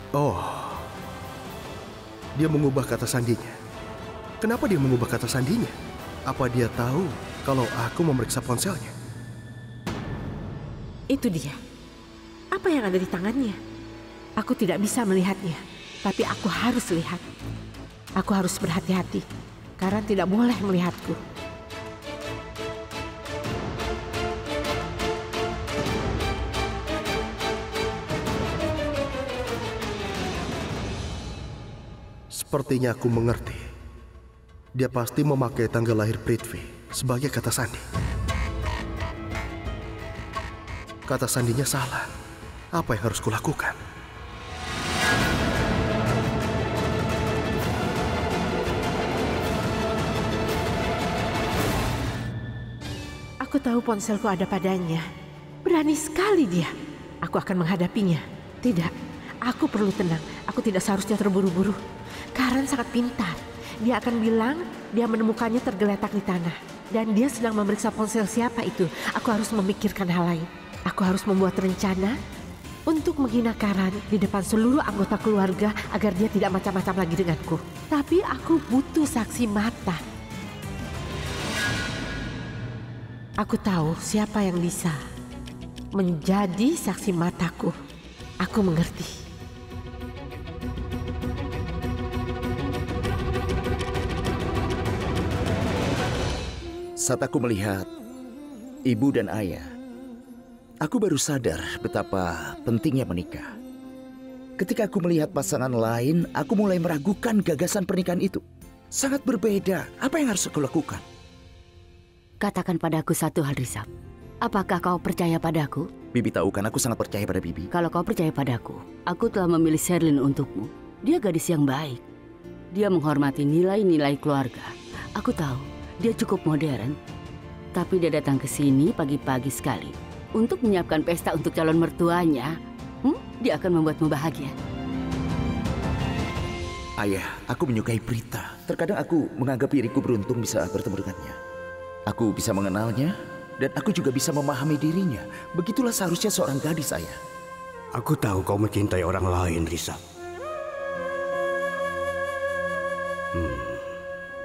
Oh, dia mengubah kata sandinya. Kenapa dia mengubah kata sandinya? Apa dia tahu kalau aku memeriksa ponselnya? Itu dia. Apa yang ada di tangannya? Aku tidak bisa melihatnya, tapi aku harus lihat. Aku harus berhati-hati, karena tidak boleh melihatku. Sepertinya aku mengerti. Dia pasti memakai tanggal lahir Prithvi sebagai kata sandi. Kata sandinya salah. Apa yang harus kulakukan? Aku tahu ponselku ada padanya. Berani sekali dia. Aku akan menghadapinya. Tidak, aku perlu tenang. Aku tidak seharusnya terburu-buru. Karen sangat pintar. Dia akan bilang dia menemukannya tergeletak di tanah. Dan dia sedang memeriksa ponsel siapa itu. Aku harus memikirkan hal lain. Aku harus membuat rencana untuk menghina Karen di depan seluruh anggota keluarga agar dia tidak macam-macam lagi denganku. Tapi aku butuh saksi mata. Aku tahu siapa yang bisa menjadi saksi mataku. Aku mengerti. Saat aku melihat ibu dan ayah, aku baru sadar betapa pentingnya menikah. Ketika aku melihat pasangan lain, aku mulai meragukan gagasan pernikahan itu. Sangat berbeda. Apa yang harus aku lakukan? Katakan padaku satu hal, Rizab. Apakah kau percaya padaku? Bibi tahu kan aku sangat percaya pada Bibi. Kalau kau percaya padaku, aku telah memilih Sherlyn untukmu. Dia gadis yang baik. Dia menghormati nilai-nilai keluarga. Aku tahu dia cukup modern. Tapi dia datang ke sini pagi-pagi sekali untuk menyiapkan pesta untuk calon mertuanya. Dia akan membuatmu bahagia. Ayah, aku menyukai Prita. Terkadang aku menganggap diriku beruntung bisa bertemu dengannya. Aku bisa mengenalnya, dan aku juga bisa memahami dirinya. Begitulah seharusnya seorang gadis, ayah. Aku tahu kau mencintai orang lain, Rizab.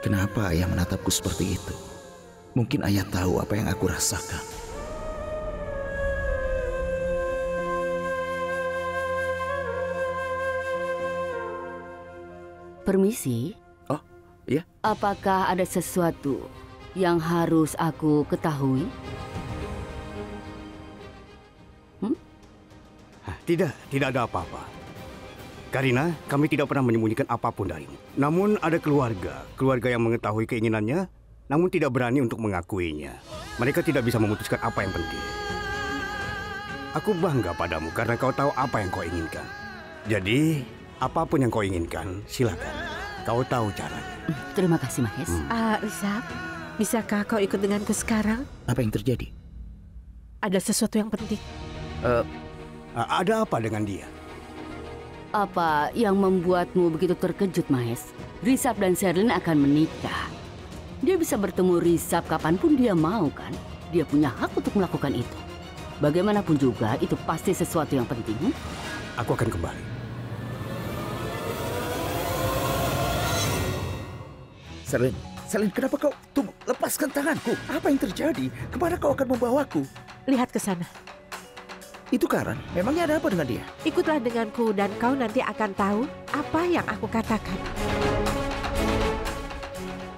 Kenapa ayah menatapku seperti itu? Mungkin ayah tahu apa yang aku rasakan. Permisi. Oh, iya? Apakah ada sesuatu yang harus aku ketahui? Tidak ada apa-apa. Karina, kami tidak pernah menyembunyikan apapun darimu. Namun ada keluarga yang mengetahui keinginannya, namun tidak berani untuk mengakuinya. Mereka tidak bisa memutuskan apa yang penting. Aku bangga padamu karena kau tahu apa yang kau inginkan. Jadi, apapun yang kau inginkan, silakan. Kau tahu caranya. Terima kasih, Mahes. Rizab, bisakah kau ikut denganku sekarang? Apa yang terjadi? Ada sesuatu yang penting. Ada apa dengan dia? Apa yang membuatmu begitu terkejut, Mahes? Rizab dan Sherlyn akan menikah. Dia bisa bertemu Rizab kapanpun dia mau, kan? Dia punya hak untuk melakukan itu. Bagaimanapun juga, itu pasti sesuatu yang penting. Aku akan kembali. Sherlyn, kenapa kau... Tunggu, lepaskan tanganku. Apa yang terjadi? Kemana kau akan membawaku? Lihat ke sana. Itu Karen, memangnya ada apa dengan dia? Ikutlah denganku dan kau nanti akan tahu apa yang aku katakan.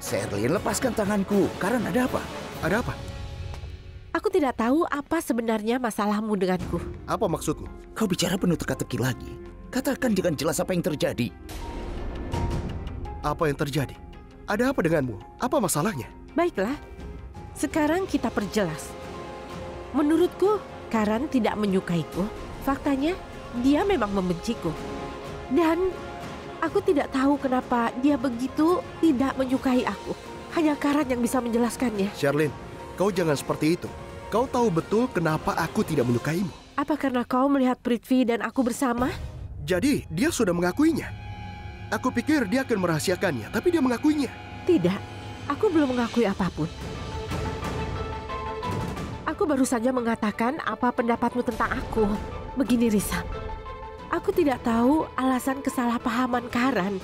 Sherlyn, lepaskan tanganku. Karen, ada apa? Ada apa? Aku tidak tahu apa sebenarnya masalahmu denganku. Apa maksudmu? Kau bicara penuh teka-teki lagi. Katakan dengan jelas apa yang terjadi. Apa yang terjadi? Ada apa denganmu? Apa masalahnya? Baiklah, sekarang kita perjelas. Menurutku, Karen tidak menyukaiku. Faktanya, dia memang membenciku. Dan aku tidak tahu kenapa dia begitu tidak menyukai aku. Hanya Karen yang bisa menjelaskannya. Sherlyn, kau jangan seperti itu. Kau tahu betul kenapa aku tidak menyukaimu. Apa karena kau melihat Prithvi dan aku bersama? Jadi, dia sudah mengakuinya. Aku pikir dia akan merahasiakannya, tapi dia mengakuinya. Tidak, aku belum mengakui apapun. Aku baru saja mengatakan apa pendapatmu tentang aku. Begini, Rizab. Aku tidak tahu alasan kesalahpahaman Karan.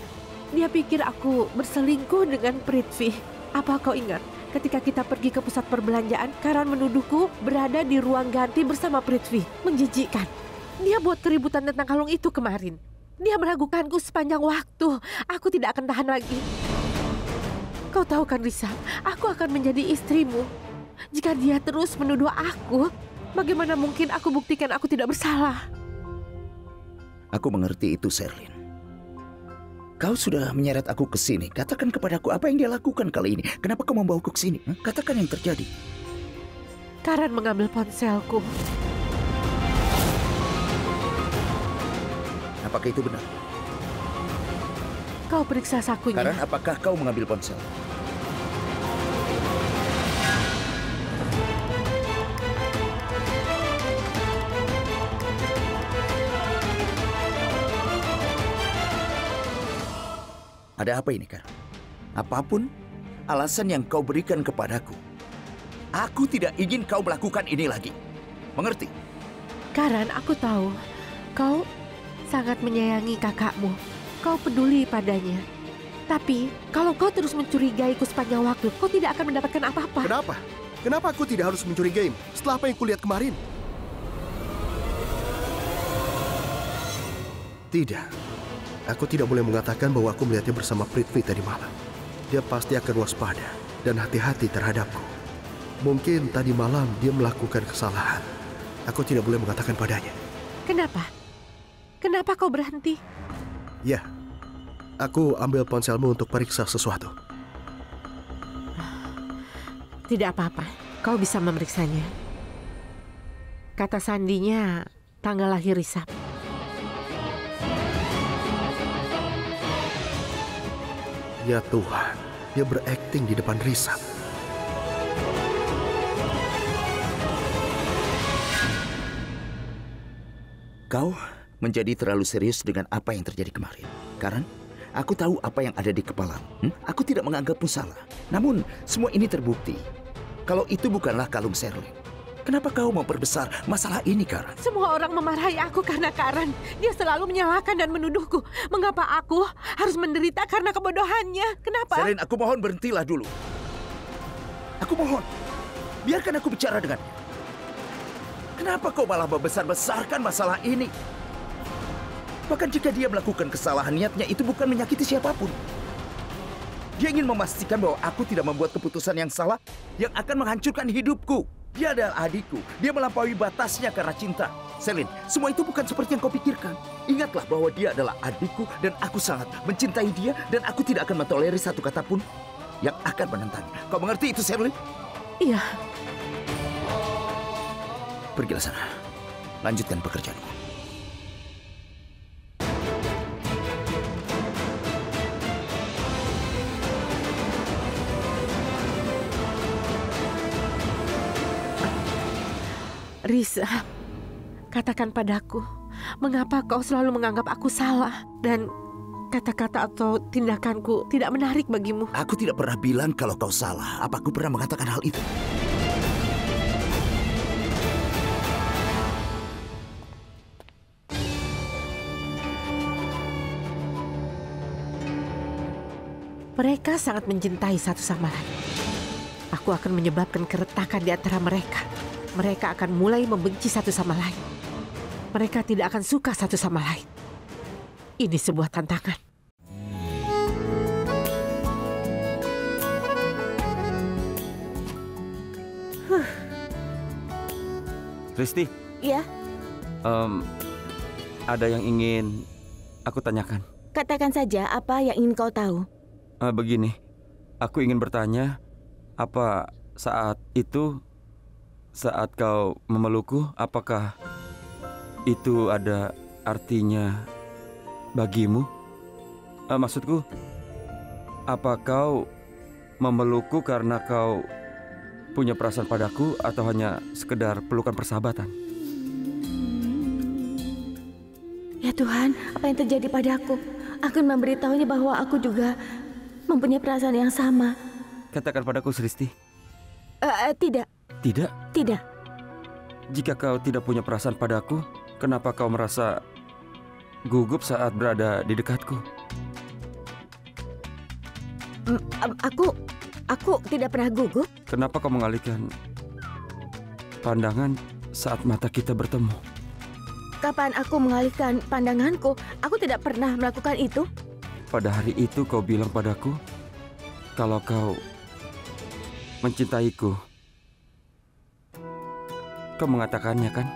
Dia pikir aku berselingkuh dengan Prithvi. Apa kau ingat ketika kita pergi ke pusat perbelanjaan, Karan menuduhku berada di ruang ganti bersama Prithvi. Menjijikkan. Dia buat keributan tentang kalung itu kemarin. Dia meragukanku sepanjang waktu. Aku tidak akan tahan lagi. Kau tahu kan Risa, aku akan menjadi istrimu. Jika dia terus menuduh aku, bagaimana mungkin aku buktikan aku tidak bersalah? Aku mengerti itu, Sherlyn. Kau sudah menyeret aku ke sini. Katakan kepadaku apa yang dia lakukan kali ini. Kenapa kau membawaku ke sini? Katakan yang terjadi. Karan mengambil ponselku. Apakah itu benar? Kau periksa sakunya. Karan, apakah kau mengambil ponsel? Ada apa ini, Karan? Apapun alasan yang kau berikan kepadaku, aku tidak ingin kau melakukan ini lagi. Mengerti? Karan, aku tahu kau sangat menyayangi kakakmu. Kau peduli padanya. Tapi kalau kau terus mencurigaiku sepanjang waktu, kau tidak akan mendapatkan apa-apa. Kenapa? Kenapa aku tidak harus mencurigai setelah apa yang kulihat kemarin? Tidak. Aku tidak boleh mengatakan bahwa aku melihatnya bersama Prithvi tadi malam. Dia pasti akan waspada dan hati-hati terhadapku. Mungkin tadi malam dia melakukan kesalahan. Aku tidak boleh mengatakan padanya. Kenapa? Kenapa kau berhenti? Ya, aku ambil ponselmu untuk periksa sesuatu. Tidak apa-apa, kau bisa memeriksanya. Kata sandinya tanggal lahir Risa. Ya Tuhan, dia berakting di depan Risa. Kau menjadi terlalu serius dengan apa yang terjadi kemarin. Karan, aku tahu apa yang ada di kepalamu. Aku tidak menganggapmu salah. Namun, semua ini terbukti kalau itu bukanlah kalung Sherlyn. Kenapa kau memperbesar masalah ini, Karan? Semua orang memarahi aku karena Karan. Dia selalu menyalahkan dan menuduhku. Mengapa aku harus menderita karena kebodohannya? Kenapa? Sherlyn, aku mohon berhentilah dulu. Aku mohon, biarkan aku bicara dengannya. Kenapa kau malah membesar-besarkan masalah ini? Bahkan jika dia melakukan kesalahan, niatnya itu bukan menyakiti siapapun. Dia ingin memastikan bahwa aku tidak membuat keputusan yang salah yang akan menghancurkan hidupku. Dia adalah adikku. Dia melampaui batasnya karena cinta. Sherlyn, semua itu bukan seperti yang kau pikirkan. Ingatlah bahwa dia adalah adikku dan aku sangat mencintai dia dan aku tidak akan mentolerir satu kata pun yang akan menentangnya. Kau mengerti itu, Sherlyn? Iya. Pergilah sana. Lanjutkan pekerjaanmu. Risa, katakan padaku, mengapa kau selalu menganggap aku salah dan kata-kata atau tindakanku tidak menarik bagimu? Aku tidak pernah bilang kalau kau salah. Apa aku pernah mengatakan hal itu? Mereka sangat mencintai satu sama lain. Aku akan menyebabkan keretakan di antara mereka. Mereka akan mulai membenci satu sama lain. Mereka tidak akan suka satu sama lain. Ini sebuah tantangan. Risti. Iya, Ada yang ingin aku tanyakan. katakan saja apa yang ingin kau tahu. Begini, aku ingin bertanya, apa saat itu, saat kau memelukku, apakah itu ada artinya bagimu? Maksudku, apa kau memelukku karena kau punya perasaan padaku atau hanya sekedar pelukan persahabatan? Ya Tuhan, apa yang terjadi padaku? Aku ingin memberitahunya bahwa aku juga mempunyai perasaan yang sama. Katakan padaku, Sristi. Tidak, Tidak? tidak. Jika kau tidak punya perasaan padaku, kenapa kau merasa gugup saat berada di dekatku. Aku tidak pernah gugup. Kenapa kau mengalihkan pandangan saat mata kita bertemu? Kapan aku mengalihkan pandanganku? Aku tidak pernah melakukan itu. Pada hari itu kau bilang padaku kalau kau mencintaiku. Kau mengatakannya kan?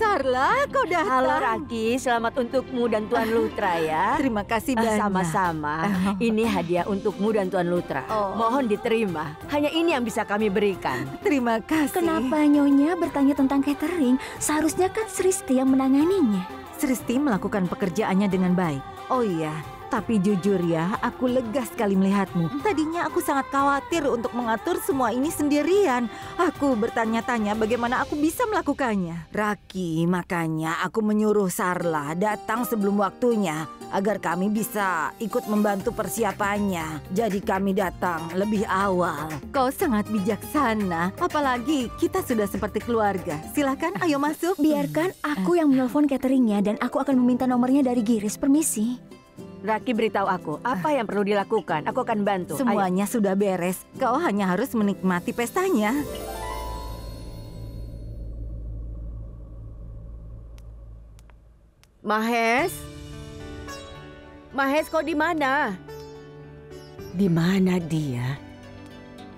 Sarla, kau datang. Halo Raki, selamat untukmu dan Tuan Lutra ya. Terima kasih banyak. Sama-sama. Ini hadiah untukmu dan Tuan Lutra. Mohon diterima. Hanya ini yang bisa kami berikan. Terima kasih. Kenapa Nyonya bertanya tentang catering? Seharusnya kan Sristi yang menanganinya. Sristi melakukan pekerjaannya dengan baik. Oh iya, tapi jujur ya, aku lega sekali melihatmu. Tadinya aku sangat khawatir untuk mengatur semua ini sendirian. Aku bertanya-tanya bagaimana aku bisa melakukannya. Raki, makanya aku menyuruh Sarla datang sebelum waktunya agar kami bisa ikut membantu persiapannya. Jadi kami datang lebih awal. Kau sangat bijaksana, apalagi kita sudah seperti keluarga. Silakan, ayo masuk. Biarkan aku yang menelpon cateringnya dan aku akan meminta nomornya dari Giris. Permisi. Raki, beritahu aku apa yang perlu dilakukan. Aku akan bantu. Semuanya sudah beres. Kau hanya harus menikmati pestanya. Mahes? Mahes, kau di mana? Di mana dia?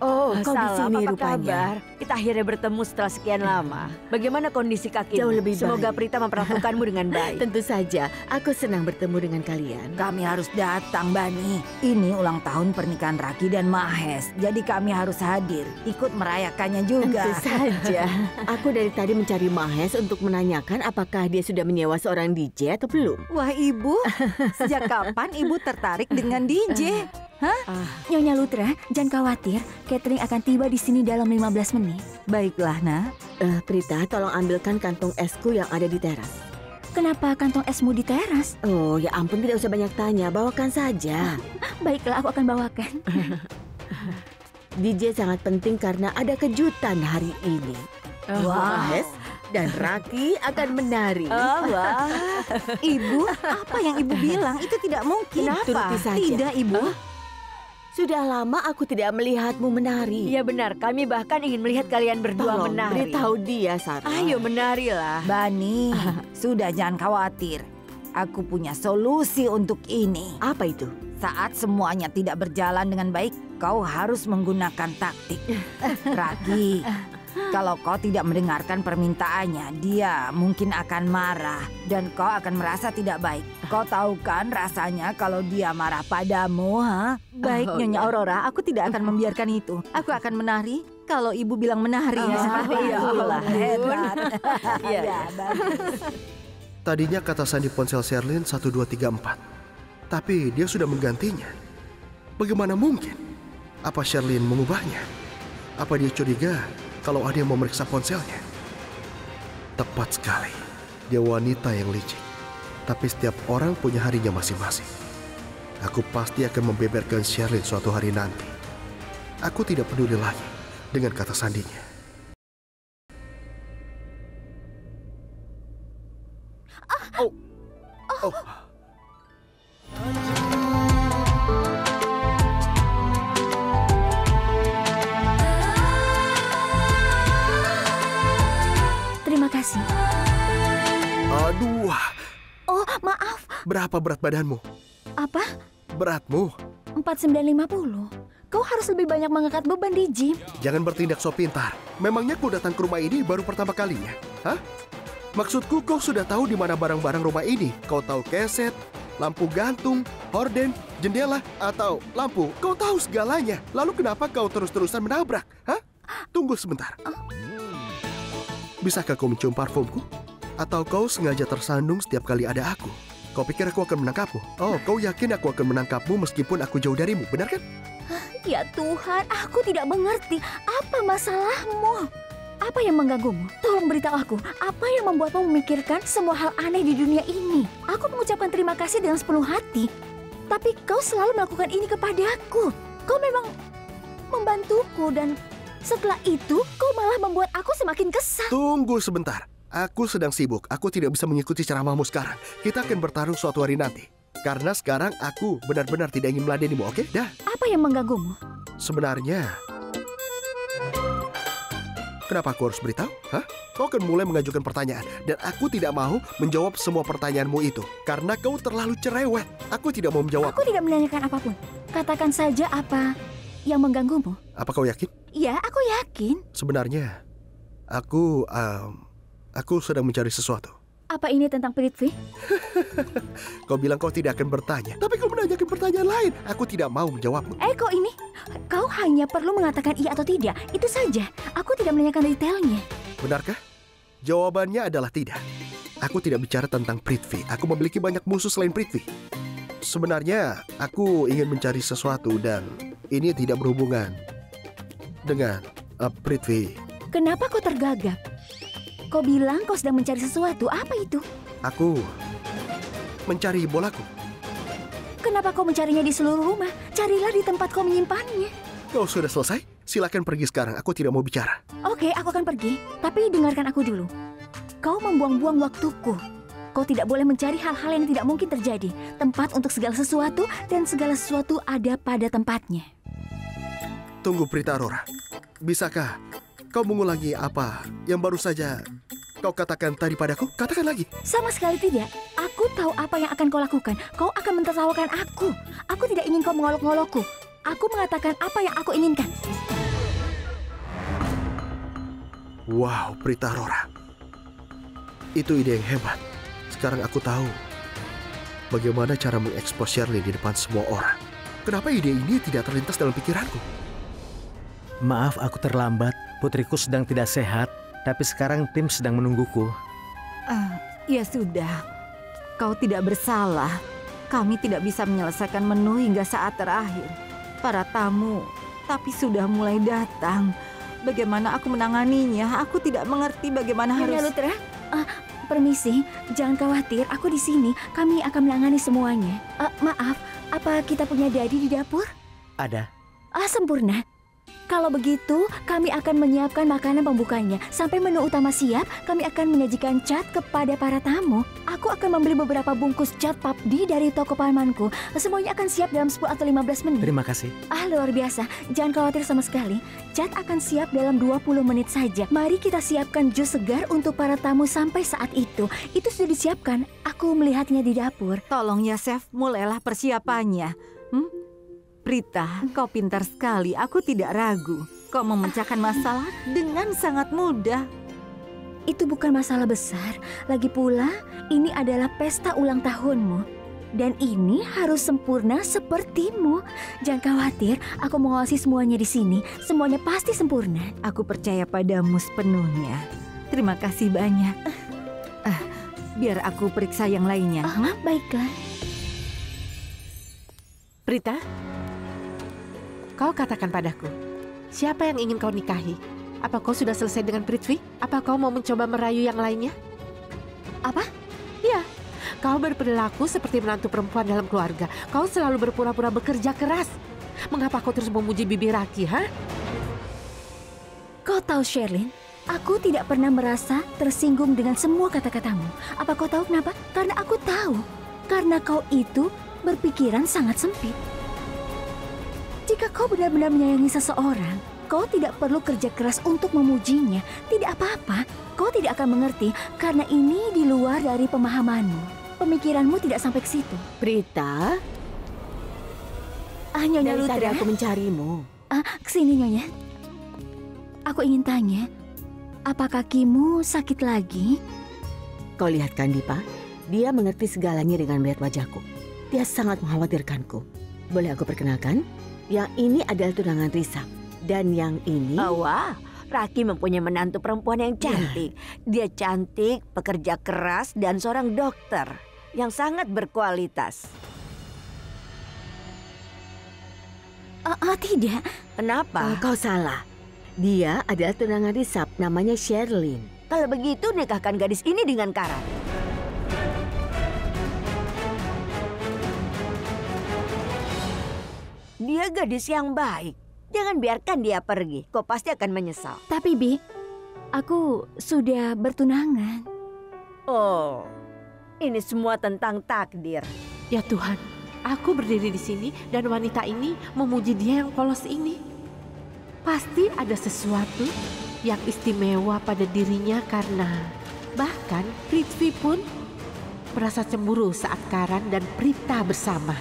Oh, kau di sini apa rupanya. kabar? Kita akhirnya bertemu setelah sekian lama. Bagaimana kondisi kakimu? Jauh lebih Semoga baik. Prita memperlakukanmu dengan baik. Tentu saja, aku senang bertemu dengan kalian. Kami harus datang, Bani. Ini ulang tahun pernikahan Raki dan Mahes. Jadi kami harus hadir, ikut merayakannya juga. Tentu saja. Aku dari tadi mencari Mahes untuk menanyakan apakah dia sudah menyewa seorang DJ atau belum. Wah, Ibu, sejak kapan Ibu tertarik dengan DJ? Nyonya Lutra, jangan khawatir. Catering akan tiba di sini dalam 15 menit. Baiklah, Nak. Prita, tolong ambilkan kantong esku yang ada di teras. Kenapa kantong esmu di teras? Oh, ya ampun, tidak usah banyak tanya. Bawakan saja. Baiklah, aku akan bawakan. DJ sangat penting karena ada kejutan hari ini. Mahes dan Raki akan menari. wah. Ibu, apa yang Ibu bilang itu tidak mungkin. Turuti saja. Tidak, Ibu. Sudah lama aku tidak melihatmu menari. Iya benar, kami bahkan ingin melihat kalian berdua Tolong menari. beritahu dia, Sarah. Ayo menarilah. Bani, sudah jangan khawatir. Aku punya solusi untuk ini. Apa itu? Saat semuanya tidak berjalan dengan baik, kau harus menggunakan taktik. Raki, kalau kau tidak mendengarkan permintaannya, dia mungkin akan marah dan kau akan merasa tidak baik. Kau tahu kan rasanya kalau dia marah padamu, ha? Baik, Nyonya Aurora, aku tidak akan membiarkan itu. Aku akan menari kalau Ibu bilang menari. Seperti itulah, hebat. Iya. Bagus. Tadinya kata sandi ponsel Sherlyn 1234. Tapi dia sudah menggantinya. Bagaimana mungkin? Apa Sherlyn mengubahnya? Apa dia curiga kalau ada yang memeriksa ponselnya? Tepat sekali. Dia wanita yang licik. Tapi setiap orang punya harinya masing-masing. Aku pasti akan membeberkan Sherlyn suatu hari nanti. Aku tidak peduli lagi dengan kata sandinya. Oh. Terima kasih. Aduh, Oh, maaf. berapa berat badanmu? Apa? Beratmu? 4950. Kau harus lebih banyak mengangkat beban di gym. Jangan bertindak so pintar. Memangnya kau datang ke rumah ini baru pertama kalinya? Hah? Maksudku kau sudah tahu di mana barang-barang rumah ini. Kau tahu keset, lampu gantung, horden, jendela, atau lampu. Kau tahu segalanya. Lalu kenapa kau terus-terusan menabrak? Hah? Tunggu sebentar. Bisakah kau mencium parfumku? Atau kau sengaja tersandung setiap kali ada aku? Kau pikir aku akan menangkapmu? Oh, kau yakin aku akan menangkapmu meskipun aku jauh darimu, benar kan? Ya Tuhan, aku tidak mengerti. Apa masalahmu? Apa yang mengganggumu? Tolong beritahu aku, apa yang membuatmu memikirkan semua hal aneh di dunia ini? Aku mengucapkan terima kasih dengan sepenuh hati, tapi kau selalu melakukan ini kepadaku. Kau memang membantuku dan setelah itu kau malah membuat aku semakin kesal. Tunggu sebentar. Aku sedang sibuk. Aku tidak bisa mengikuti ceramahmu sekarang. Kita akan bertarung suatu hari nanti. Karena sekarang aku benar-benar tidak ingin meladenimu, oke? Dah. Apa yang mengganggumu? Sebenarnya, kenapa aku harus beritahu? Hah? Kau akan mulai mengajukan pertanyaan. Dan aku tidak mau menjawab semua pertanyaanmu itu. Karena kau terlalu cerewet. Aku tidak mau menjawab. Aku tidak menanyakan apapun. Katakan saja apa yang mengganggumu. Apa kau yakin? Ya, aku yakin. Sebenarnya, aku sedang mencari sesuatu. Apa ini tentang Prithvi? Kau bilang kau tidak akan bertanya. Tapi kau menanyakan pertanyaan lain. Aku tidak mau menjawabmu. Kau hanya perlu mengatakan iya atau tidak. Itu saja. Aku tidak menanyakan detailnya. Benarkah? Jawabannya adalah tidak. Aku tidak bicara tentang Prithvi. Aku memiliki banyak musuh selain Prithvi. Sebenarnya, aku ingin mencari sesuatu dan ini tidak berhubungan dengan Prithvi. Kenapa kau tergagap? Kau bilang kau sedang mencari sesuatu. Apa itu? Aku mencari bolaku. Kenapa kau mencarinya di seluruh rumah? Carilah di tempat kau menyimpannya. Kau sudah selesai? Silakan pergi sekarang. Aku tidak mau bicara. Oke, aku akan pergi. Tapi dengarkan aku dulu. Kau membuang-buang waktuku. Kau tidak boleh mencari hal-hal yang tidak mungkin terjadi. Tempat untuk segala sesuatu dan segala sesuatu ada pada tempatnya. Tunggu, Prita Aurora. Bisakah kau mengulangi apa yang baru saja kau katakan tadi padaku? Katakan lagi. Sama sekali tidak. Aku tahu apa yang akan kau lakukan. Kau akan mentertawakan aku. Aku tidak ingin kau mengolok-ngolokku. Aku mengatakan apa yang aku inginkan. Wow, Prita Aurora. Itu ide yang hebat. Sekarang aku tahu bagaimana cara mengekspos Shirley di depan semua orang. Kenapa ide ini tidak terlintas dalam pikiranku? Maaf aku terlambat. Putriku sedang tidak sehat, tapi sekarang tim sedang menungguku. Ya sudah, kau tidak bersalah. Kami tidak bisa menyelesaikan menu hingga saat terakhir. Para tamu, tapi sudah mulai datang. Bagaimana aku menanganinya? Aku tidak mengerti bagaimana harus... Nyonya Lutra, permisi, jangan khawatir, aku di sini. Kami akan menangani semuanya. Maaf, apa kita punya Dadi di dapur? Ada. Sempurna. Kalau begitu, kami akan menyiapkan makanan pembukanya. Sampai menu utama siap, kami akan menyajikan cat kepada para tamu. Aku akan membeli beberapa bungkus cat papdi dari toko pamanku. Semuanya akan siap dalam 10 atau 15 menit. Terima kasih. Luar biasa. Jangan khawatir sama sekali. Cat akan siap dalam 20 menit saja. Mari kita siapkan jus segar untuk para tamu sampai saat itu. Itu sudah disiapkan. Aku melihatnya di dapur. Tolong ya, Chef, mulailah persiapannya. Prita, kau pintar sekali. Aku tidak ragu. Kau memecahkan masalah dengan sangat mudah. Itu bukan masalah besar. Lagi pula, ini adalah pesta ulang tahunmu. Dan ini harus sempurna sepertimu. Jangan khawatir, aku mengawasi semuanya di sini. Semuanya pasti sempurna. Aku percaya padamu sepenuhnya. Terima kasih banyak. Biar aku periksa yang lainnya. Baiklah. Prita, kau katakan padaku, siapa yang ingin kau nikahi? Apa kau sudah selesai dengan Prithvi? Apa kau mau mencoba merayu yang lainnya? Apa? Ya, kau berperilaku seperti menantu perempuan dalam keluarga. Kau selalu berpura-pura bekerja keras. Mengapa kau terus memuji Bibi Raki, ha? Kau tahu, Sherlyn, aku tidak pernah merasa tersinggung dengan semua kata-katamu. Apa kau tahu kenapa? Karena aku tahu. Karena kau itu berpikiran sangat sempit. Jika kau benar-benar menyayangi seseorang, kau tidak perlu kerja keras untuk memujinya. Tidak apa-apa, kau tidak akan mengerti karena ini di luar dari pemahamanmu. Pemikiranmu tidak sampai ke situ. Prita, Nyonya dari Lutra, tadi aku mencarimu. Kesini Nyonya. Aku ingin tanya, apa kakimu sakit lagi? Kau lihat kan Dipa? Dia mengerti segalanya dengan melihat wajahku. Dia sangat mengkhawatirkanku. Boleh aku perkenalkan? Yang ini adalah tunangan Risa. Dan yang ini... Wah, Raki mempunyai menantu perempuan yang cantik. Dia cantik, pekerja keras, dan seorang dokter yang sangat berkualitas. Tidak. Kenapa? Kau salah. Dia adalah tunangan Risab, namanya Sherlyn. Kalau begitu nikahkan gadis ini dengan Karan. Dia gadis yang baik. Jangan biarkan dia pergi. Kau pasti akan menyesal. Tapi Bi, aku sudah bertunangan. Oh, ini semua tentang takdir. Ya Tuhan, aku berdiri di sini dan wanita ini memuji dia yang polos ini. Pasti ada sesuatu yang istimewa pada dirinya karena bahkan Prithvi pun merasa cemburu saat Karan dan Prita bersama.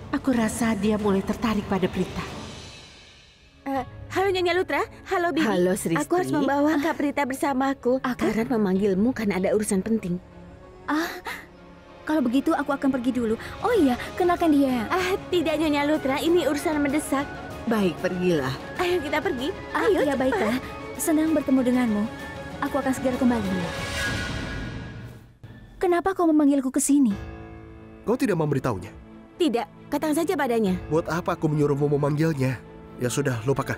Aku rasa dia mulai tertarik pada Prita. Halo Nyonya Lutra, halo Bibi. Halo Sristi. Aku harus membawa Kak Prita bersamaku. Karan memanggilmu karena ada urusan penting. Kalau begitu aku akan pergi dulu. Oh iya, kenalkan dia. Tidak Nyonya Lutra, ini urusan mendesak. Baik, pergilah. Ayo kita pergi. Ayo, ya baiklah. Senang bertemu denganmu. Aku akan segera kembali. Kenapa kau memanggilku ke sini? Kau tidak memberitahunya? Tidak, katakan saja padanya. Buat apa aku menyuruhmu memanggilnya? Ya sudah, lupakan.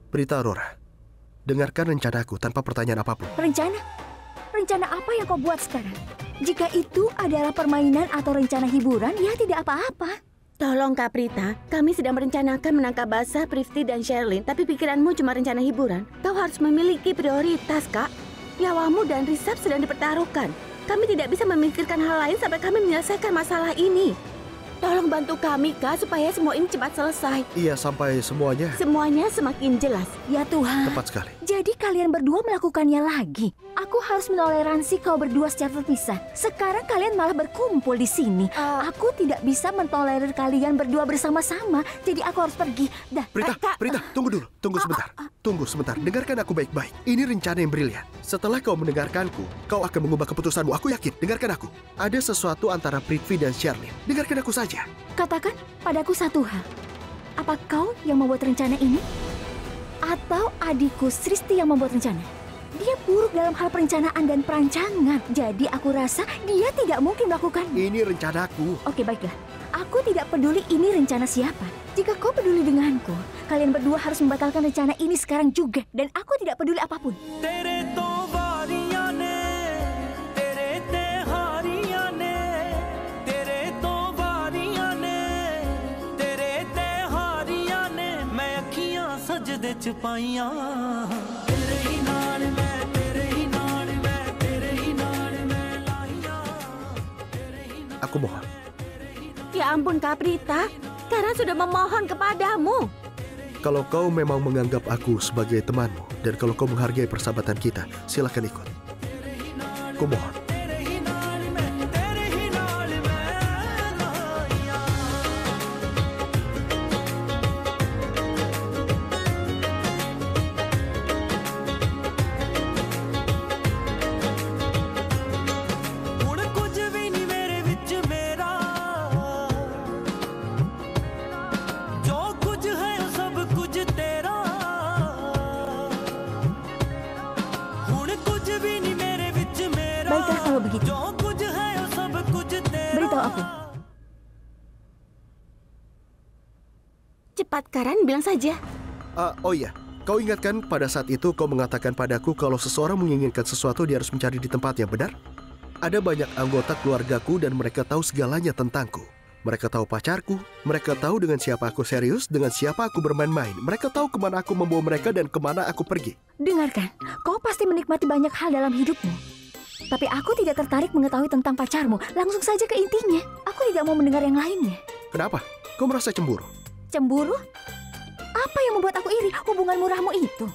Prita Aurora, dengarkan rencanaku tanpa pertanyaan apapun. Rencana? Rencana apa yang kau buat sekarang? Jika itu adalah permainan atau rencana hiburan, ya tidak apa-apa. Tolong Kak Prita, kami sedang merencanakan menangkap basah Prithvi dan Sherlyn, tapi pikiranmu cuma rencana hiburan. Kau harus memiliki prioritas, Kak. Nyawamu dan Risab sedang dipertaruhkan. Kami tidak bisa memikirkan hal lain sampai kami menyelesaikan masalah ini. Tolong bantu kami, Kak, supaya semua ini cepat selesai. Iya, sampai semuanya Semakin jelas. Ya Tuhan. tepat sekali. Jadi kalian berdua melakukannya lagi. Aku harus menoleransi kau berdua secara terpisah. Sekarang kalian malah berkumpul di sini. Aku tidak bisa mentolerir kalian berdua bersama-sama. Jadi aku harus pergi. Prita, tunggu dulu. Tunggu sebentar. Dengarkan aku baik-baik. Ini rencana yang brilian. Setelah kau mendengarkanku, kau akan mengubah keputusanmu. Aku yakin. Dengarkan aku. Ada sesuatu antara Prithvi dan Sherlyn. Dengarkan aku saja. Katakan padaku satu hal. Apa kau yang membuat rencana ini? Atau adikku Sristi yang membuat rencana? Dia buruk dalam hal perencanaan dan perancangan. Jadi aku rasa dia tidak mungkin melakukannya. Ini rencanaku. Oke, baiklah. Aku tidak peduli ini rencana siapa. Jika kau peduli denganku, kalian berdua harus membatalkan rencana ini sekarang juga. Dan aku tidak peduli apapun. Aku mohon. Ya ampun Kak Prita, Karan sudah memohon kepadamu. Kalau kau memang menganggap aku sebagai temanmu, dan kalau kau menghargai persahabatan kita, silakan ikut. Aku mohon. Baiklah kalau begitu. Beritahu aku. Cepat Karan, bilang saja. Oh iya, kau ingatkan pada saat itu kau mengatakan padaku kalau seseorang menginginkan sesuatu dia harus mencari di tempatnya, benar? Ada banyak anggota keluargaku dan mereka tahu segalanya tentangku. Mereka tahu pacarku, mereka tahu dengan siapa aku serius, dengan siapa aku bermain-main. Mereka tahu kemana aku membawa mereka dan kemana aku pergi. Dengarkan, kau pasti menikmati banyak hal dalam hidupmu. Tapi aku tidak tertarik mengetahui tentang pacarmu. Langsung saja ke intinya. Aku tidak mau mendengar yang lainnya. Kenapa? Kau merasa cemburu? Cemburu? Apa yang membuat aku iri? Hubungan murahmu itu.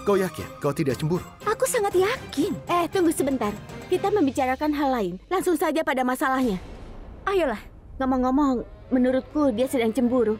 Kau yakin kau tidak cemburu? Aku sangat yakin. Tunggu sebentar. Kita membicarakan hal lain. Langsung saja pada masalahnya. Ayolah. Ngomong-ngomong, menurutku dia sedang cemburu.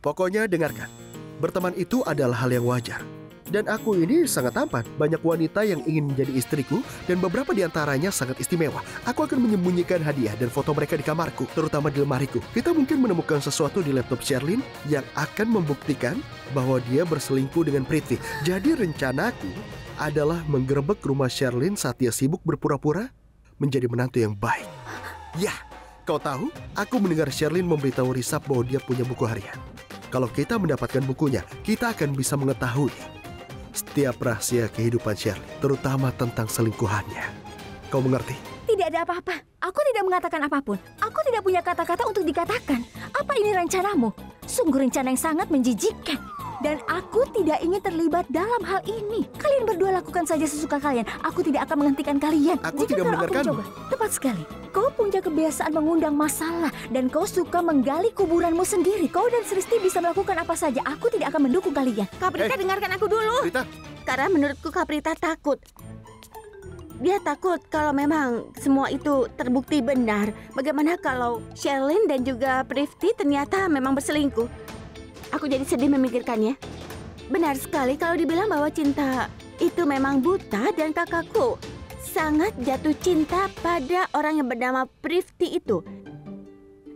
Pokoknya dengarkan. Berteman itu adalah hal yang wajar. Dan aku ini sangat tampan. Banyak wanita yang ingin menjadi istriku dan beberapa di antaranya sangat istimewa. Aku akan menyembunyikan hadiah dan foto mereka di kamarku, terutama di lemariku. Kita mungkin menemukan sesuatu di laptop Sherlyn yang akan membuktikan bahwa dia berselingkuh dengan Prithvi. Jadi rencanaku adalah menggerebek rumah Sherlyn saat dia sibuk berpura-pura menjadi menantu yang baik. Ya, kau tahu, aku mendengar Sherlyn memberitahu Risab bahwa dia punya buku harian. Kalau kita mendapatkan bukunya, kita akan bisa mengetahui setiap rahasia kehidupan Shirley, terutama tentang selingkuhannya. Kau mengerti? Tidak ada apa-apa. Aku tidak mengatakan apapun. Aku tidak punya kata-kata untuk dikatakan. Apa ini rencanamu? Sungguh rencana yang sangat menjijikkan. Dan aku tidak ingin terlibat dalam hal ini. Kalian berdua lakukan saja sesuka kalian. Aku tidak akan menghentikan kalian. Aku Jika tidak kalau mendengarkanmu. aku mencoba, tepat sekali. Kau punya kebiasaan mengundang masalah. Dan kau suka menggali kuburanmu sendiri. Kau dan Sristi bisa melakukan apa saja. Aku tidak akan mendukung kalian. Kaprita, dengarkan aku dulu. Prita, Karena menurutku Kaprita takut. Dia takut kalau memang semua itu terbukti benar. Bagaimana kalau Sherilyn dan juga Prifty ternyata memang berselingkuh? Aku jadi sedih memikirkannya. Benar sekali kalau dibilang bahwa cinta itu memang buta dan kakakku sangat jatuh cinta pada orang yang bernama Prifty itu.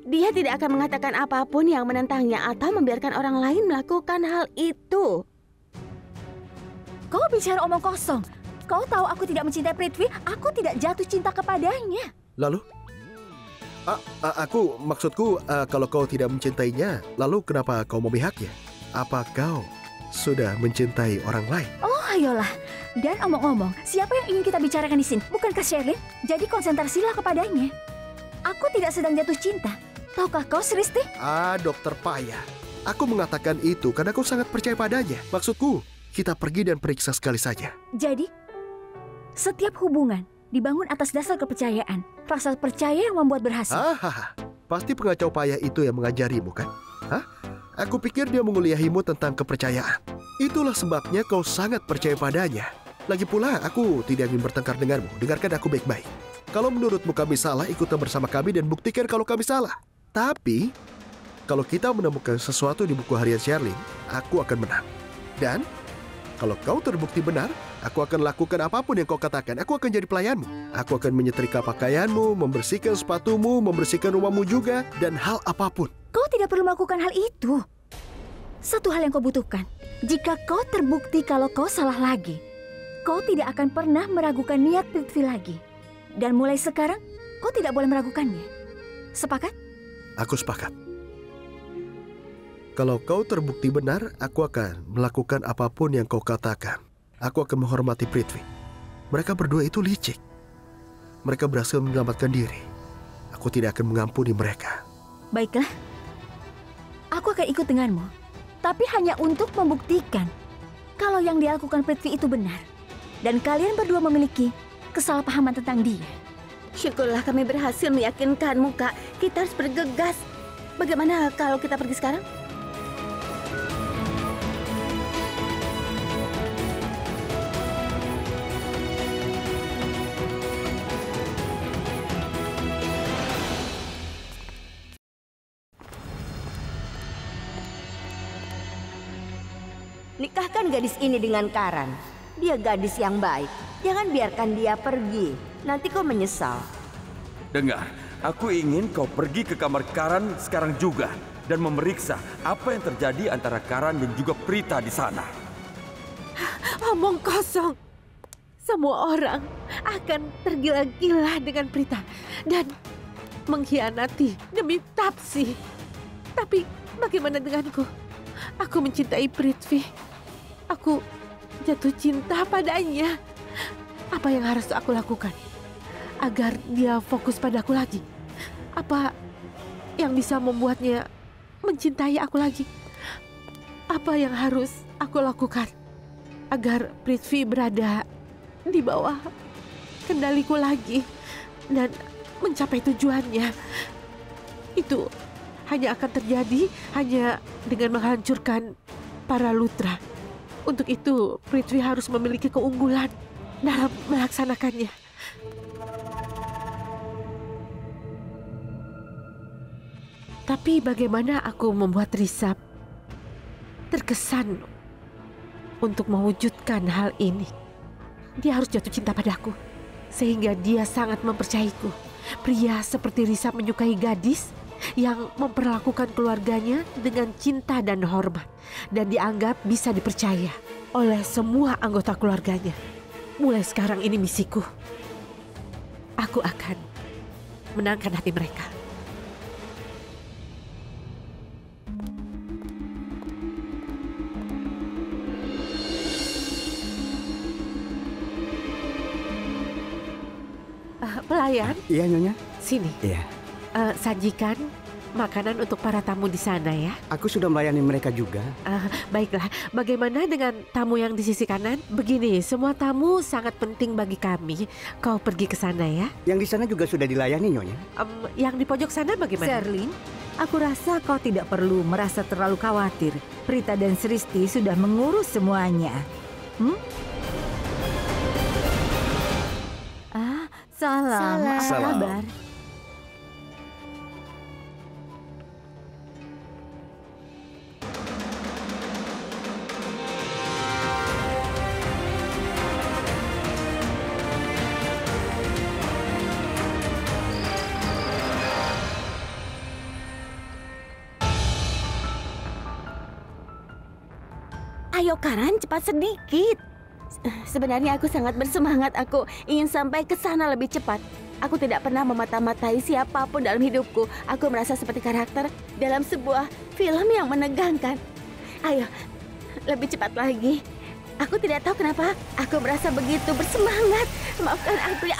Dia tidak akan mengatakan apapun yang menentangnya atau membiarkan orang lain melakukan hal itu. Kau bicara omong kosong. Kau tahu aku tidak mencintai Prithvi. Aku tidak jatuh cinta kepadanya. lalu? Maksudku, kalau kau tidak mencintainya, lalu kenapa kau memihaknya? Apa kau sudah mencintai orang lain? Oh, ayolah. Dan omong-omong, siapa yang ingin kita bicarakan di sini? Bukankah Sherilyn? Jadi konsentrasilah kepadanya. Aku tidak sedang jatuh cinta. Tahukah kau, Sristi? Dokter Paya. Aku mengatakan itu karena kau sangat percaya padanya. Maksudku, kita pergi dan periksa sekali saja. Jadi, setiap hubungan dibangun atas dasar kepercayaan. Rasa percaya yang membuat berhasil. Pasti pengacau payah itu yang mengajarimu, kan? Aku pikir dia menguliahimu tentang kepercayaan. Itulah sebabnya kau sangat percaya padanya. Lagi pula, aku tidak ingin bertengkar denganmu. Dengarkan aku baik-baik. Kalau menurutmu kami salah, ikutlah bersama kami dan buktikan kalau kami salah. Tapi, kalau kita menemukan sesuatu di buku harian Sherilyn, aku akan menang. Dan, kalau kau terbukti benar, aku akan lakukan apapun yang kau katakan. Aku akan jadi pelayanmu. Aku akan menyetrika pakaianmu, membersihkan sepatumu, membersihkan rumahmu juga, dan hal apapun. Kau tidak perlu melakukan hal itu. Satu hal yang kau butuhkan. Jika kau terbukti kalau kau salah lagi, kau tidak akan pernah meragukan niat Prithvi lagi. Dan mulai sekarang, kau tidak boleh meragukannya. Sepakat? Aku sepakat. Kalau kau terbukti benar, aku akan melakukan apapun yang kau katakan. Aku akan menghormati Prithvi. Mereka berdua itu licik. Mereka berhasil menyelamatkan diri. Aku tidak akan mengampuni mereka. Baiklah. Aku akan ikut denganmu. Tapi hanya untuk membuktikan kalau yang dilakukan Prithvi itu benar. Dan kalian berdua memiliki kesalahpahaman tentang dia. Syukurlah kami berhasil meyakinkanmu, Kak. Kita harus bergegas. Bagaimana kalau kita pergi sekarang? Nikahkan gadis ini dengan Karan. Dia gadis yang baik. Jangan biarkan dia pergi. Nanti kau menyesal. Dengar, aku ingin kau pergi ke kamar Karan sekarang juga dan memeriksa apa yang terjadi antara Karan dan juga Prita di sana. Omong kosong. Semua orang akan tergila-gila dengan Prita dan mengkhianati demi Tapsi. Tapi bagaimana denganku? Aku mencintai Prithvi. Aku jatuh cinta padanya. Apa yang harus aku lakukan agar dia fokus padaku lagi? Apa yang bisa membuatnya mencintai aku lagi? Apa yang harus aku lakukan agar Prithvi berada di bawah kendaliku lagi dan mencapai tujuannya? Itu hanya akan terjadi hanya dengan menghancurkan para Lutra. Untuk itu, Prithvi harus memiliki keunggulan dalam melaksanakannya. Tapi bagaimana aku membuat Risab terkesan untuk mewujudkan hal ini? Dia harus jatuh cinta padaku, sehingga dia sangat mempercayaiku. Pria seperti Risab menyukai gadis yang memperlakukan keluarganya dengan cinta dan hormat dan dianggap bisa dipercaya oleh semua anggota keluarganya. Mulai sekarang ini misiku. Aku akan menangkan hati mereka. Pelayan, Iya, Nyonya. sini. Iya. Sajikan makanan untuk para tamu di sana ya. Aku sudah melayani mereka juga. Baiklah, bagaimana dengan tamu yang di sisi kanan? Begini, semua tamu sangat penting bagi kami. Kau pergi ke sana ya. Yang di sana juga sudah dilayani, Nyonya. Yang di pojok sana bagaimana? Sherlyn, aku rasa kau tidak perlu merasa terlalu khawatir. Prita dan Sristi sudah mengurus semuanya. Salam. Apa kabar? Ayo Karan, cepat sedikit. Sebenarnya aku sangat bersemangat. Aku ingin sampai ke sana lebih cepat. Aku tidak pernah memata-matai siapapun dalam hidupku. Aku merasa seperti karakter dalam sebuah film yang menegangkan. Ayo, lebih cepat lagi. Aku tidak tahu kenapa aku merasa begitu bersemangat. Maafkan aku ya.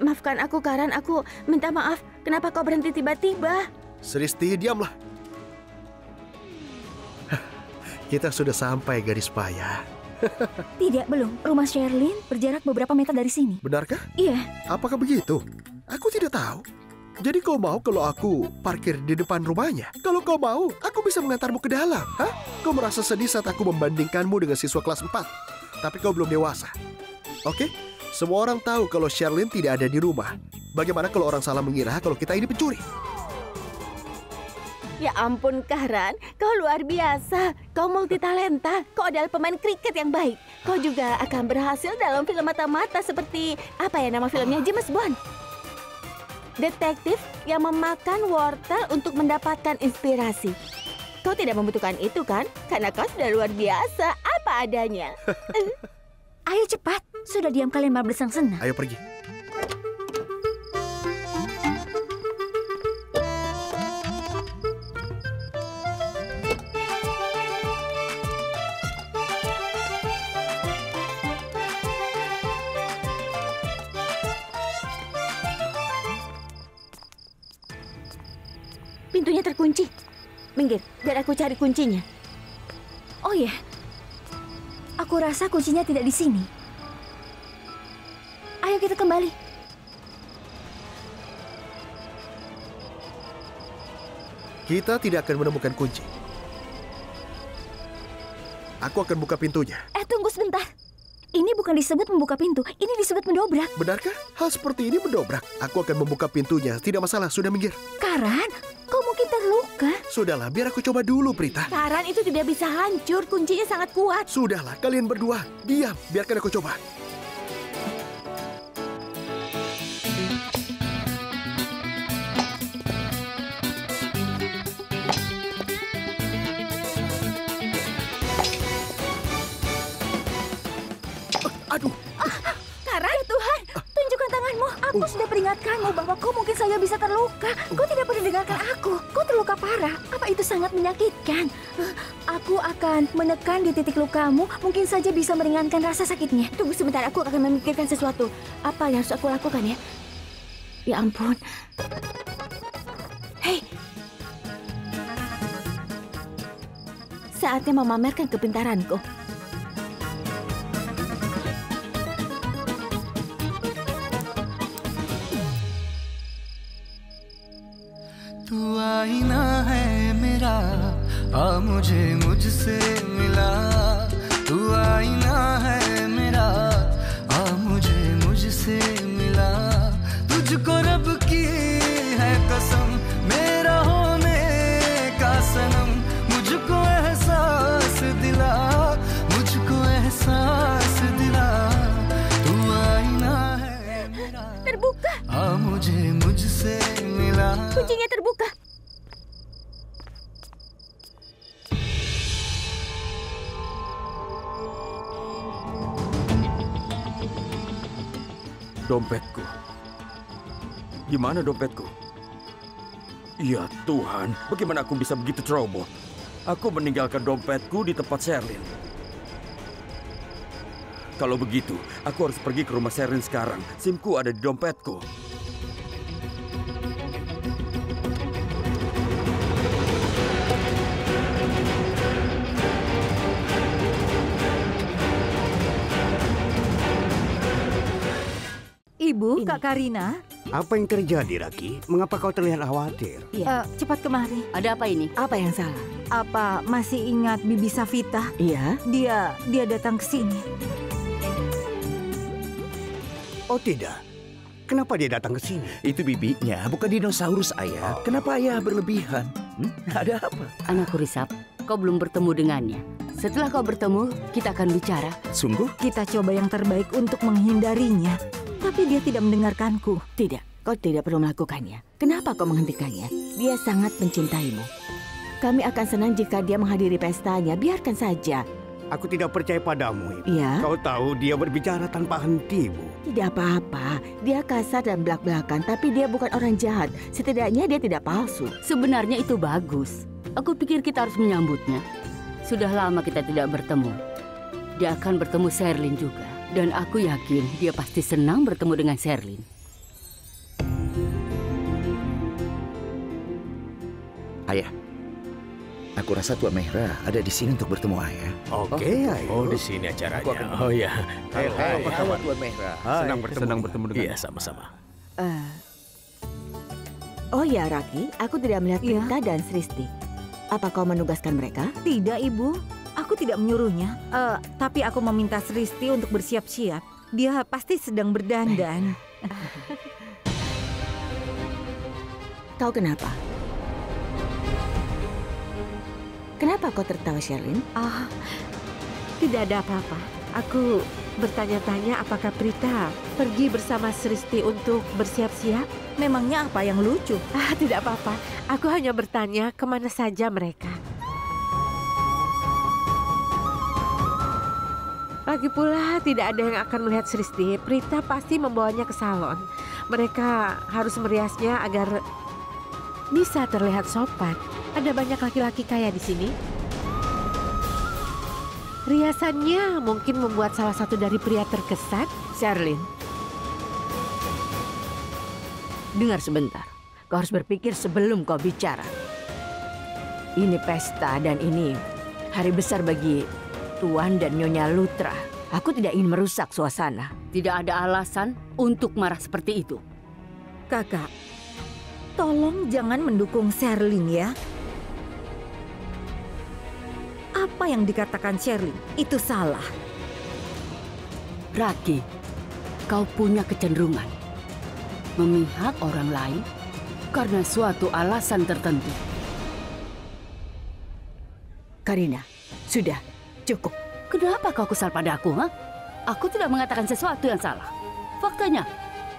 Maafkan aku, Karan. Aku minta maaf. Kenapa kau berhenti tiba-tiba? Sristi, diamlah. Kita sudah sampai garis paya. Tidak, belum. Rumah Sherlyn berjarak beberapa meter dari sini. Benarkah? Iya. Apakah begitu? Aku tidak tahu. Jadi kau mau kalau aku parkir di depan rumahnya? Kalau kau mau, aku bisa mengantarmu ke dalam. Hah? Kau merasa sedih saat aku membandingkanmu dengan siswa kelas 4. Tapi kau belum dewasa. Oke? Semua orang tahu kalau Sherlyn tidak ada di rumah. Bagaimana kalau orang salah mengira kalau kita ini pencuri? Ya ampun, Karan. Kau luar biasa. Kau multitalenta. Kau adalah pemain kriket yang baik. Kau juga akan berhasil dalam film mata-mata seperti... apa ya nama filmnya? James Bond. Detektif yang memakan wortel untuk mendapatkan inspirasi. Kau tidak membutuhkan itu kan? Karena kau sudah luar biasa. Apa adanya. Ayo cepat. Sudah diam kalian malah bersenang-senang. Ayo pergi. Pintunya terkunci. Minggir, biar aku cari kuncinya. Oh ya, aku rasa kuncinya tidak di sini. Ayo kita kembali. Kita tidak akan menemukan kunci. Aku akan buka pintunya. Tunggu sebentar. Ini bukan disebut membuka pintu, ini disebut mendobrak. Benarkah? Hal seperti ini mendobrak. Aku akan membuka pintunya. Tidak masalah, sudah minggir. Karan, kau mungkin terluka. Sudahlah, biar aku coba dulu, Prita. Karan, itu tidak bisa hancur. Kuncinya sangat kuat. Sudahlah, kalian berdua. Diam, biarkan aku coba. Aduh. Karan, ya Tuhan, tunjukkan tanganmu. Aku sudah peringatkanmu bahwa kau mungkin saja bisa terluka. Kau tidak perlu dengarkan aku. Kau terluka parah. Apa itu sangat menyakitkan? Aku akan menekan di titik lukamu. Mungkin saja bisa meringankan rasa sakitnya. Tunggu sebentar, aku akan memikirkan sesuatu. Apa yang harus aku lakukan ya? Ya ampun. Hei. Saatnya memamerkan kepintaranku. तू आईना है मेरा आ मुझे मुझसे मिला तू आईना है मेरा आ मुझे मुझसे मिला तुझको रब की है कसम मेरा होने का सनम मुझको एहसास दिला तू आईना है मेरा terbuka आ मुझे मुझसे मिला kuncinya terbuka. Dompetku. Di mana dompetku? Ya Tuhan, bagaimana aku bisa begitu ceroboh? Aku meninggalkan dompetku di tempat Sherlyn. Kalau begitu, aku harus pergi ke rumah Sherlyn sekarang. SIM-ku ada di dompetku. Ibu, Kak Karina. Apa yang terjadi, Raki? Mengapa kau terlihat khawatir? Cepat kemari. Ada apa ini? Apa yang salah? Apa masih ingat Bibi Safita? Iya. Dia datang ke sini. Oh tidak. Kenapa dia datang ke sini? Itu bibinya, bukan dinosaurus, Ayah. Kenapa Ayah berlebihan? Ada apa? Anakku Risap, kau belum bertemu dengannya. Setelah kau bertemu, kita akan bicara. Sungguh? Kita coba yang terbaik untuk menghindarinya. Tapi dia tidak mendengarkanku. Tidak, kau tidak perlu melakukannya. Kenapa kau menghentikannya? Dia sangat mencintaimu. Kami akan senang jika dia menghadiri pestanya. Biarkan saja. Aku tidak percaya padamu, Ibu. Iya. Kau tahu dia berbicara tanpa henti, Bu. Tidak apa-apa. Dia kasar dan belak-belakan, tapi dia bukan orang jahat. Setidaknya dia tidak palsu. Sebenarnya itu bagus. Aku pikir kita harus menyambutnya. Sudah lama kita tidak bertemu. Dia akan bertemu Sherlyn juga. Dan aku yakin dia pasti senang bertemu dengan Sherlyn. Ayah, aku rasa Tuan Mehra ada di sini untuk bertemu Ayah. Oke, ayo. Oh, di sini acaranya. Oh ya. Hai, apa kabar Tuan Mehra? Senang bertemu dengan. Iya, sama-sama. Oh ya, Raki, aku tidak melihat Prita dan Sristi. Apa kau menugaskan mereka? Tidak, Ibu. Aku tidak menyuruhnya. Tapi aku meminta Sristi untuk bersiap-siap. Dia pasti sedang berdandan. Kau kenapa? Kenapa kau tertawa, Sherlyn? Tidak ada apa-apa. Aku bertanya-tanya apakah Prita pergi bersama Sristi untuk bersiap-siap? Memangnya apa yang lucu? Tidak apa-apa. Aku hanya bertanya kemana saja mereka. Lagi pula tidak ada yang akan melihat Sristi. Prita pasti membawanya ke salon. Mereka harus meriasnya agar bisa terlihat sopan. Ada banyak laki-laki kaya di sini. Riasannya mungkin membuat salah satu dari pria terkesan. Sherlyn, dengar sebentar. Kau harus berpikir sebelum kau bicara. Ini pesta dan ini hari besar bagi Tuan dan Nyonya Lutra. Aku tidak ingin merusak suasana. Tidak ada alasan untuk marah seperti itu. Kakak, tolong jangan mendukung Sherlyn ya. Apa yang dikatakan Sherlyn itu salah. Raki, kau punya kecenderungan memihak orang lain karena suatu alasan tertentu. Karina, sudah. Cukup. Kenapa kau kesal padaku, ha? Aku tidak mengatakan sesuatu yang salah. Faktanya,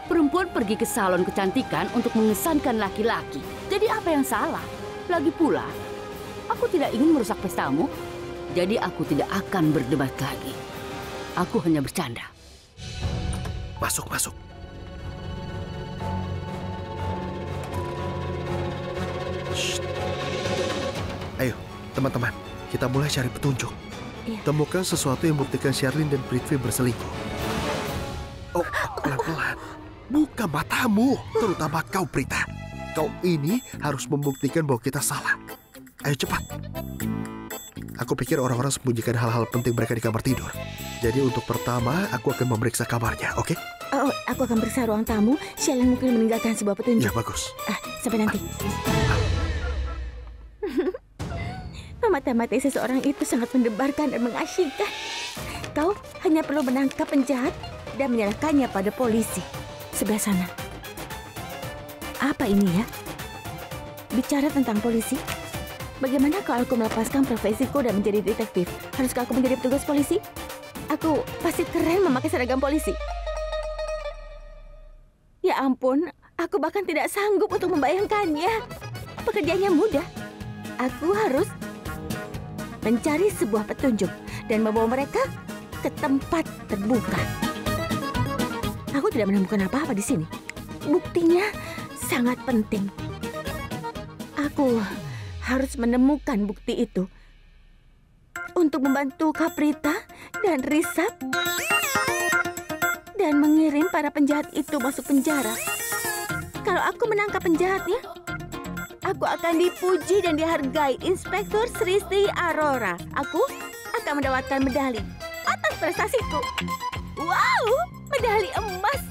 perempuan pergi ke salon kecantikan untuk mengesankan laki-laki. Jadi apa yang salah? Lagi pula, aku tidak ingin merusak pestamu. Jadi aku tidak akan berdebat lagi. Aku hanya bercanda. Masuk. Shh. Ayo, teman-teman, kita mulai cari petunjuk. Temukan sesuatu yang membuktikan Sherlyn dan Prithvi berselingkuh. Oh, pelan-pelan. Buka matamu, terutama kau, Prita. Kau ini harus membuktikan bahwa kita salah. Ayo cepat. Aku pikir orang-orang sembunyikan hal-hal penting mereka di kamar tidur. Jadi untuk pertama, aku akan memeriksa kamarnya, oke? Oh, aku akan periksa ruang tamu. Sherlyn mungkin meninggalkan sebuah petunjuk. Ya, bagus. Sampai nanti. Mata-mata seseorang itu sangat mendebarkan dan mengasyikkan. Kau hanya perlu menangkap penjahat dan menyerahkannya pada polisi. Sebelah sana. Apa ini ya? Bicara tentang polisi. Bagaimana kalau aku melepaskan profesiku dan menjadi detektif? Haruskah aku menjadi petugas polisi? Aku pasti keren memakai seragam polisi. Ya ampun, aku bahkan tidak sanggup untuk membayangkannya. Pekerjaannya mudah. Aku harus mencari sebuah petunjuk dan membawa mereka ke tempat terbuka. Aku tidak menemukan apa-apa di sini. Buktinya sangat penting. Aku harus menemukan bukti itu untuk membantu Kak Prita dan Risap dan mengirim para penjahat itu masuk penjara. Kalau aku menangkap penjahatnya, aku akan dipuji dan dihargai Inspektur Sristi Aurora. Aku akan mendapatkan medali atas prestasiku. Wow, medali emas.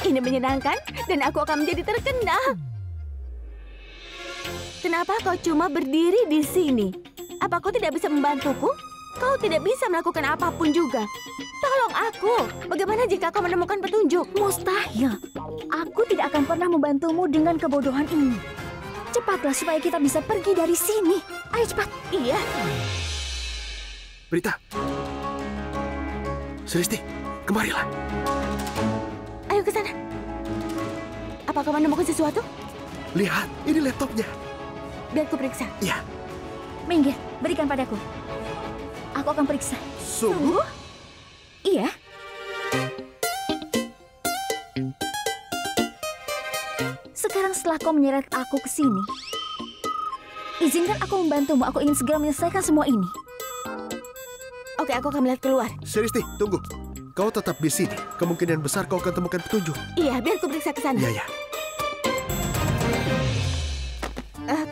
Ini menyenangkan dan aku akan menjadi terkenal. Kenapa kau cuma berdiri di sini? Apa kau tidak bisa membantuku? Kau tidak bisa melakukan apapun juga. Tolong aku. Bagaimana jika kau menemukan petunjuk? Mustahil. Aku tidak akan pernah membantumu dengan kebodohan ini. Cepatlah supaya kita bisa pergi dari sini. Ayo cepat. Iya. Berita. Sristi, kemarilah. Ayo ke sana. Apa kau menemukan sesuatu? Lihat, ini laptopnya. Biar ku periksa. Iya. Minggir, berikan padaku. Aku akan periksa. Sungguh? Iya. Sekarang setelah kau menyeret aku ke sini, izinkan aku membantumu. Aku ingin segera menyelesaikan semua ini. Oke, aku akan melihat keluar. Sristi, tunggu. Kau tetap di sini. Kemungkinan besar kau akan temukan petunjuk. Iya, biar ku periksa ke sana. Iya, iya.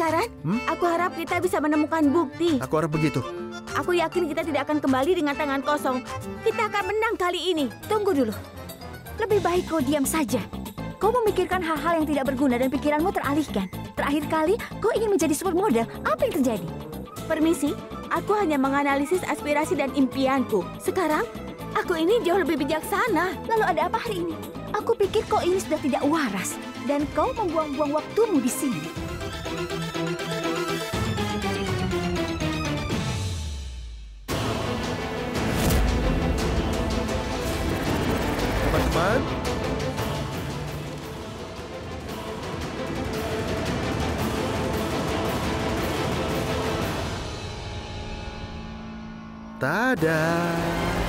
Karan, aku harap kita bisa menemukan bukti. Aku harap begitu. Aku yakin kita tidak akan kembali dengan tangan kosong. Kita akan menang kali ini. Tunggu dulu. Lebih baik kau diam saja. Kau memikirkan hal-hal yang tidak berguna dan pikiranmu teralihkan. Terakhir kali, kau ingin menjadi supermodel. Apa yang terjadi? Permisi, aku hanya menganalisis aspirasi dan impianku. Sekarang, aku ini jauh lebih bijaksana. Lalu ada apa hari ini? Aku pikir kau ini sudah tidak waras. Dan kau membuang-buang waktumu di sini. Teman-teman, tada!